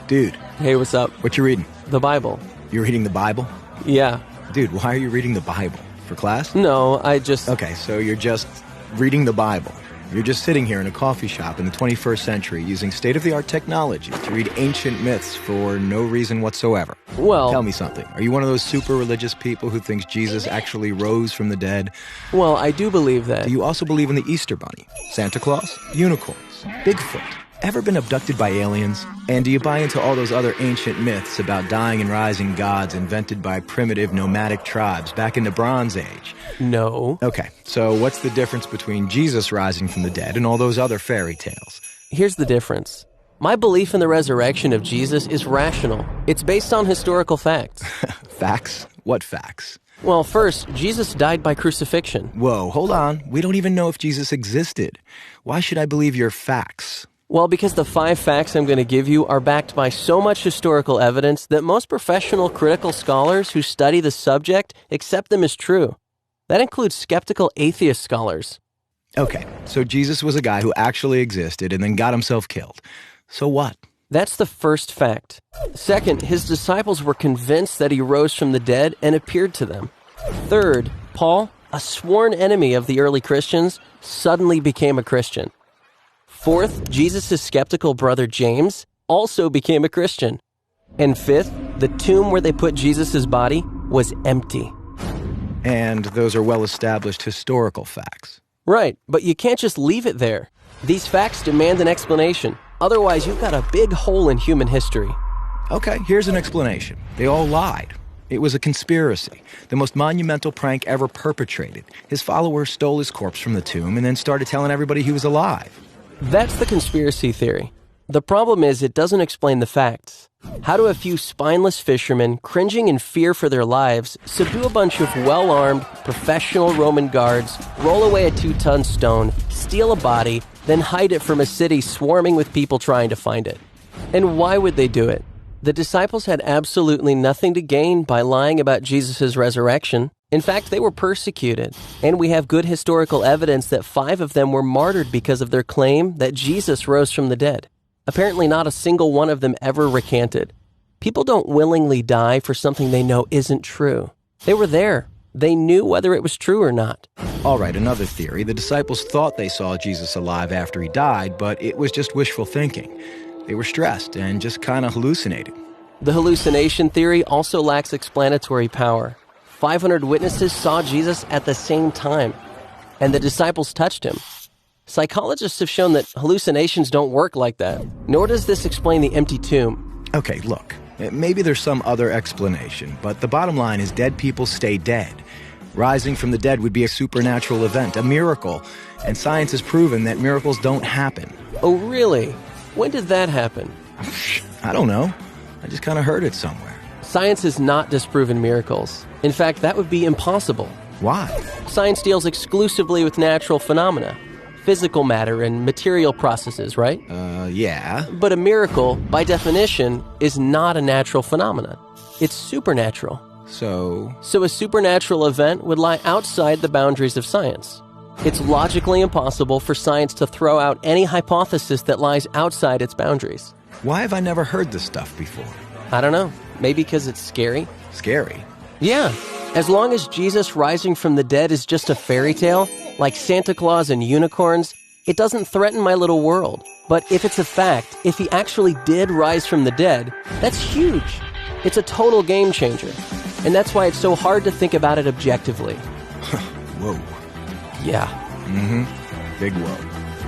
Dude, Hey, what's up? what you reading? The Bible. You're reading the Bible? Yeah. Dude, why are you reading the Bible? For class? No, I just... Okay, so you're just reading the Bible. You're just sitting here in a coffee shop in the 21st century using state-of-the-art technology to read ancient myths for no reason whatsoever. Well... Tell me something. Are you one of those super religious people who thinks Jesus actually rose from the dead? Well, I do believe that. Do you also believe in the Easter Bunny, Santa Claus, unicorns, Bigfoot? Ever been abducted by aliens? And do you buy into all those other ancient myths about dying and rising gods invented by primitive nomadic tribes back in the Bronze Age? No. Okay, so what's the difference between Jesus rising from the dead and all those other fairy tales? Here's the difference. My belief in the resurrection of Jesus is rational. It's based on historical facts. Facts? What facts? Well, first, Jesus died by crucifixion. Whoa, hold on. We don't even know if Jesus existed. Why should I believe your facts? Well, because the 5 facts I'm going to give you are backed by so much historical evidence that most professional critical scholars who study the subject accept them as true. That includes skeptical atheist scholars. Okay, so Jesus was a guy who actually existed and then got himself killed. So what? That's the first fact. Second, his disciples were convinced that he rose from the dead and appeared to them. Third, Paul, a sworn enemy of the early Christians, suddenly became a Christian. Fourth, Jesus' skeptical brother James also became a Christian. And fifth, the tomb where they put Jesus' body was empty. And those are well-established historical facts. Right, but you can't just leave it there. These facts demand an explanation. Otherwise, you've got a big hole in human history. Okay, here's an explanation. They all lied. It was a conspiracy, the most monumental prank ever perpetrated. His followers stole his corpse from the tomb and then started telling everybody he was alive. That's the conspiracy theory. The problem is it doesn't explain the facts. How do a few spineless fishermen, cringing in fear for their lives, subdue a bunch of well-armed, professional Roman guards, roll away a 2-ton stone, steal a body, then hide it from a city swarming with people trying to find it? And why would they do it? The disciples had absolutely nothing to gain by lying about Jesus' resurrection. In fact, they were persecuted, and we have good historical evidence that 5 of them were martyred because of their claim that Jesus rose from the dead. Apparently not a single one of them ever recanted. People don't willingly die for something they know isn't true. They were there. They knew whether it was true or not. All right, another theory. The disciples thought they saw Jesus alive after he died, but it was just wishful thinking. They were stressed and just kind of hallucinated. The hallucination theory also lacks explanatory power. 500 witnesses saw Jesus at the same time, and the disciples touched him. Psychologists have shown that hallucinations don't work like that, nor does this explain the empty tomb. Okay, look, maybe there's some other explanation, but the bottom line is dead people stay dead. Rising from the dead would be a supernatural event, a miracle, and science has proven that miracles don't happen. Oh, really? When did that happen? I don't know. I just kind of heard it somewhere. Science has not disproven miracles. In fact, that would be impossible. Why? Science deals exclusively with natural phenomena, physical matter and material processes, right? Yeah. But a miracle, by definition, is not a natural phenomenon. It's supernatural. So a supernatural event would lie outside the boundaries of science. It's logically impossible for science to throw out any hypothesis that lies outside its boundaries. why have I never heard this stuff before? I don't know. Maybe because it's scary? Scary? Yeah. As long as Jesus rising from the dead is just a fairy tale, like Santa Claus and unicorns, it doesn't threaten my little world. But if it's a fact, if he actually did rise from the dead, that's huge. It's a total game changer. And that's why it's so hard to think about it objectively. Whoa. Yeah. Mm-hmm. Big whoa.